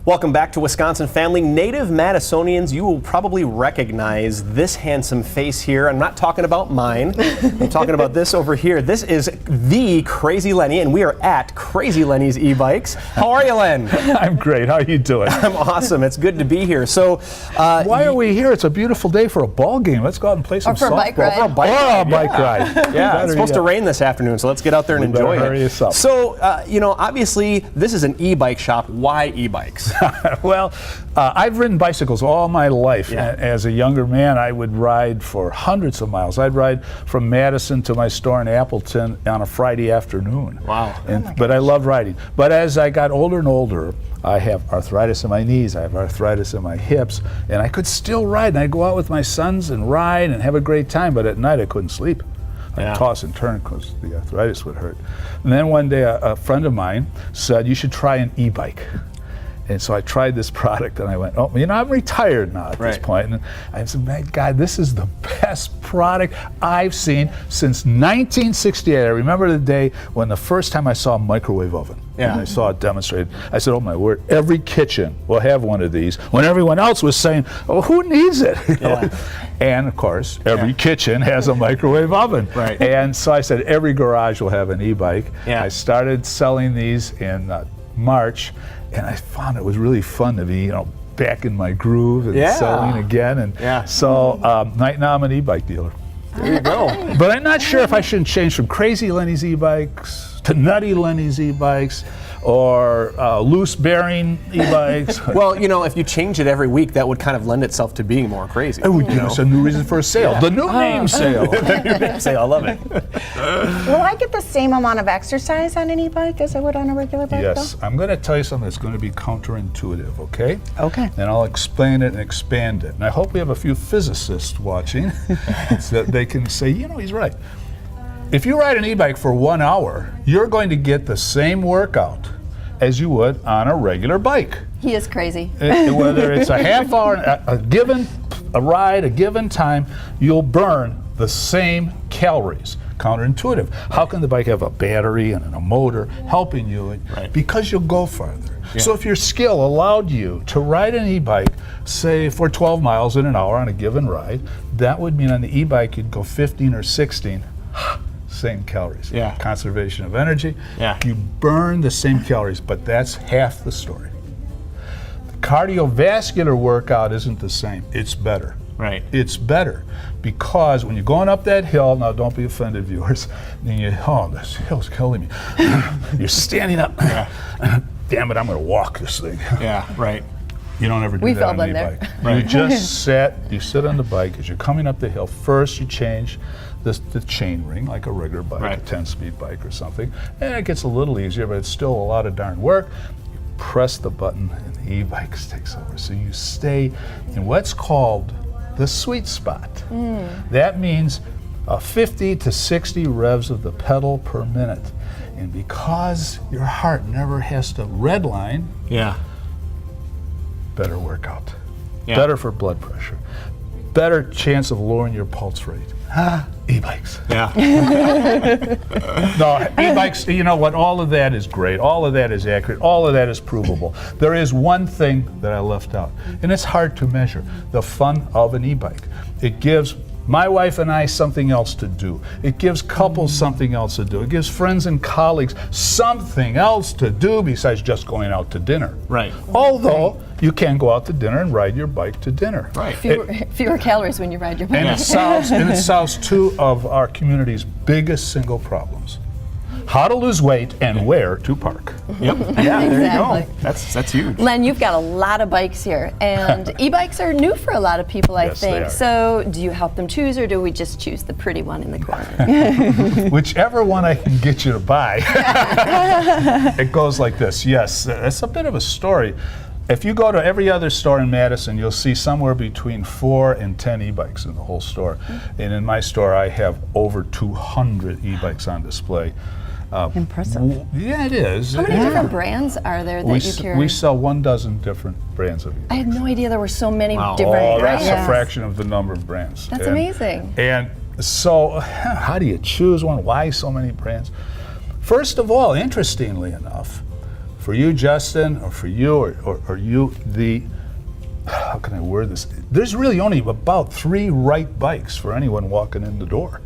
Welcome back to Wisconsin Family. Native Madisonians, you will probably recognize this handsome face here. I'm not talking about mine. I'm talking about this over here. This is the Crazy Lenny, and we are at Crazy Lenny's E-Bikes. How are you, Len? I'm great. How are you doing? I'm awesome. It's good to be here. So, why are we here? It's a beautiful day for a ball game. Let's go out and play some softball. For a bike ride. Yeah, it's supposed to rain this afternoon, so let's get out there and enjoy it. Hurry us up. So, obviously, this is an e-bike shop. Why e-bikes? Well, I've ridden bicycles all my life. Yeah. As a younger man, I would ride for hundreds of miles. I'd ride from Madison to my store in Appleton on a Friday afternoon. Wow. But I love riding. But as I got older and older, I have arthritis in my knees, I have arthritis in my hips, and I could still ride. And I'd go out with my sons and ride and have a great time, but at night I couldn't sleep. I'd toss and turn because the arthritis would hurt. And then one day a friend of mine said, you should try an e-bike. And so I tried this product and I went, oh, I'm retired now at this point. And I said, man, God, this is the best product I've seen since 1968. I remember the day when the first time I saw a microwave oven. And I saw it demonstrated. I said, oh my word, every kitchen will have one of these, when everyone else was saying, oh, who needs it? And of course, every kitchen has a microwave oven. Right. And so I said, every garage will have an e-bike. I started selling these in March. And I found it was really fun to be, back in my groove and selling again. And so right now I'm an e-bike dealer. There you go. But I'm not sure if I shouldn't change from Crazy Lenny's e-bikes to Nutty Lenny's e-bikes or loose bearing e-bikes. Well, if you change it every week, that would kind of lend itself to being more crazy. It would give us a new reason for a sale. The new name sale. The new name sale, I love it. Will I get the same amount of exercise on an e-bike as I would on a regular bike? Yes, though? I'm going to tell you something that's going to be counterintuitive, okay? Okay. And I'll explain it and expand it. And I hope we have a few physicists watching so that they can say, he's right. If you ride an e-bike for 1 hour, you're going to get the same workout as you would on a regular bike. He is crazy. Whether it's a half hour, a ride, a given time, you'll burn the same calories. Counterintuitive. How can the bike have a battery and a motor helping you? Because you'll go farther. So if your skill allowed you to ride an e-bike, say for 12 miles in an hour on a given ride, that would mean on the e-bike you'd go 15 or 16. Same calories. Conservation of energy. You burn the same calories, but that's half the story. The cardiovascular workout isn't the same. It's better. It's better because when you're going up that hill, now don't be offended, viewers, and this hill's killing me. You're standing up. Damn it, I'm going to walk this thing. You don't ever do that on an e-bike. You just you sit on the bike as you're coming up the hill. First, you change the chain ring like a regular bike, a 10-speed bike or something. And it gets a little easier, but it's still a lot of darn work. You press the button and the e-bike takes over. So you stay in what's called the sweet spot. That means 50 to 60 revs of the pedal per minute. And because your heart never has to redline, better workout, better for blood pressure, better chance of lowering your pulse rate. E-bikes. No, e-bikes, all of that is great. All of that is accurate. All of that is provable. There is one thing that I left out, and it's hard to measure, the fun of an e-bike. It gives my wife and I something else to do. It gives couples something else to do. It gives friends and colleagues something else to do besides just going out to dinner. Although you can go out to dinner and ride your bike to dinner. Fewer calories when you ride your bike. And it solves two of our community's biggest single problems. How to lose weight and where to park. There you go. That's huge. Len, you've got a lot of bikes here, and e-bikes are new for a lot of people, I think. So do you help them choose, or do we just choose the pretty one in the corner? Whichever one I can get you to buy. It goes like this. Yes, that's a bit of a story. If you go to every other store in Madison, you'll see somewhere between 4 and 10 e-bikes in the whole store. And in my store, I have over 200 e-bikes on display. Impressive. Yeah, it is. How many different brands are there that you carry? We sell 12 different brands of e-bikes. I had no idea there were so many different brands. That's a fraction of the number of brands. That's amazing. And so, how do you choose one? Why so many brands? First of all, interestingly enough, For you, Justin, or for you, or you, how can I word this? There's really only about 3 right bikes for anyone walking in the door.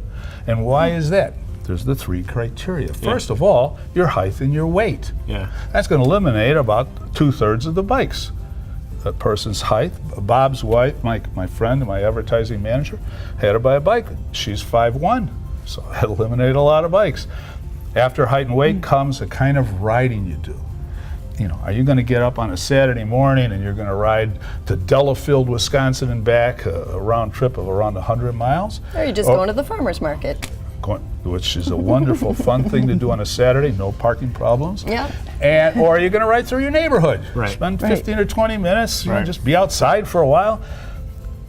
And why is that? There's the 3 criteria. First of all, your height and your weight. Yeah. That's going to eliminate about 2/3 of the bikes. A person's height. Bob's wife, my friend, my advertising manager, had her buy a bike. She's 5'1", so that eliminated a lot of bikes. After height and weight comes the kind of riding you do. You know, are you going to get up on a Saturday morning and you're going to ride to Delafield, Wisconsin and back, a round trip of around 100 miles? Or you're just going to the farmer's market. Which is a wonderful, fun thing to do on a Saturday, no parking problems. Yeah. Or are you going to ride through your neighborhood? Right. Spend 15 or 20 minutes, you know, just be outside for a while.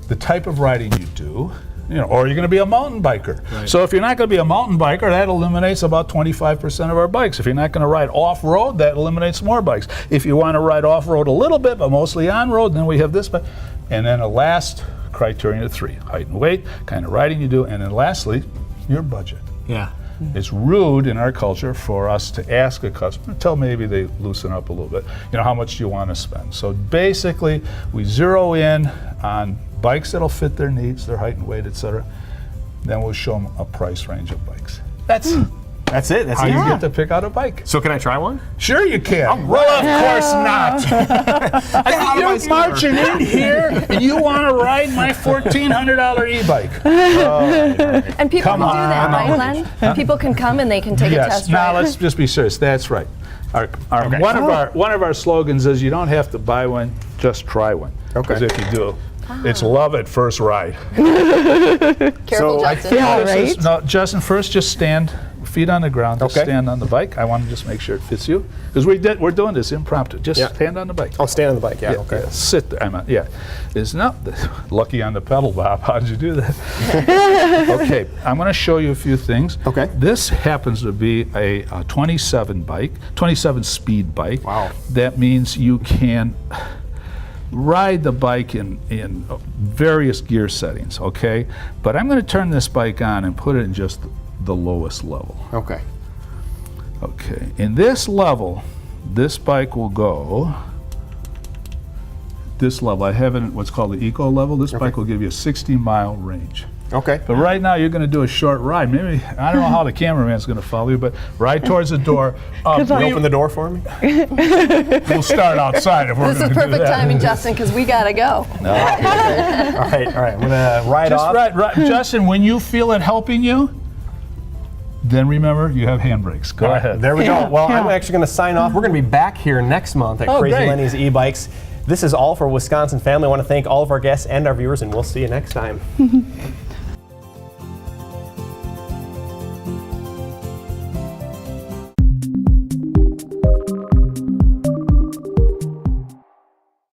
The type of riding you do, you know, or you're going to be a mountain biker. Right. So if you're not going to be a mountain biker, that eliminates about 25% of our bikes. If you're not going to ride off-road, that eliminates more bikes. If you want to ride off-road a little bit, but mostly on-road, then we have this. And then the last criterion 3, height and weight, kind of riding you do, and then lastly, your budget. Yeah. It's rude in our culture for us to ask a customer until maybe they loosen up a little bit. You know, how much do you want to spend? So basically, we zero in on bikes that'll fit their needs, their height and weight, etc. Then we'll show them a price range of bikes. That's it. That's how easy. you get to pick out a bike. So can I try one? Sure you can. Well, of course not. I mean, you're marching in here and you want to ride my $1,400 e-bike. And people can do that, right, Len? People can come and they can take a test Now drive. let's just be serious. That's right. One of our slogans is you don't have to buy one, just try one. Because if you do, it's love at first ride. Careful, Justin. Yeah, right? No, Justin, first just stand, feet on the ground, just stand on the bike. I want to just make sure it fits you. Because we're doing this impromptu. Just stand on the bike. I'll stand on the bike, okay. Sit there. It's not lucky on the pedal, Bob. How'd you do that? Okay, I'm going to show you a few things. Okay. This happens to be a 27 speed bike. Wow. That means you can ride the bike in various gear settings, okay? But I'm going to turn this bike on and put it in just the lowest level. Okay. Okay, in this level, this bike will go, this level, I have it at what's called the eco level. This bike will give you a 60-mile range. Okay. But right now you're going to do a short ride. Maybe, I don't know how the cameraman's going to follow you, but ride towards the door. Can you open the door for me? We'll start outside if we're This going is to do perfect that. timing, Justin, because we gotta go. All right. I'm going to ride Just off. ride. Justin, when you feel it helping you, then remember you have handbrakes. Go ahead. There we go. Well, I'm actually going to sign off. We're going to be back here next month at Crazy great. Lenny's e-bikes. This is all for Wisconsin Family. I want to thank all of our guests and our viewers, and we'll see you next time.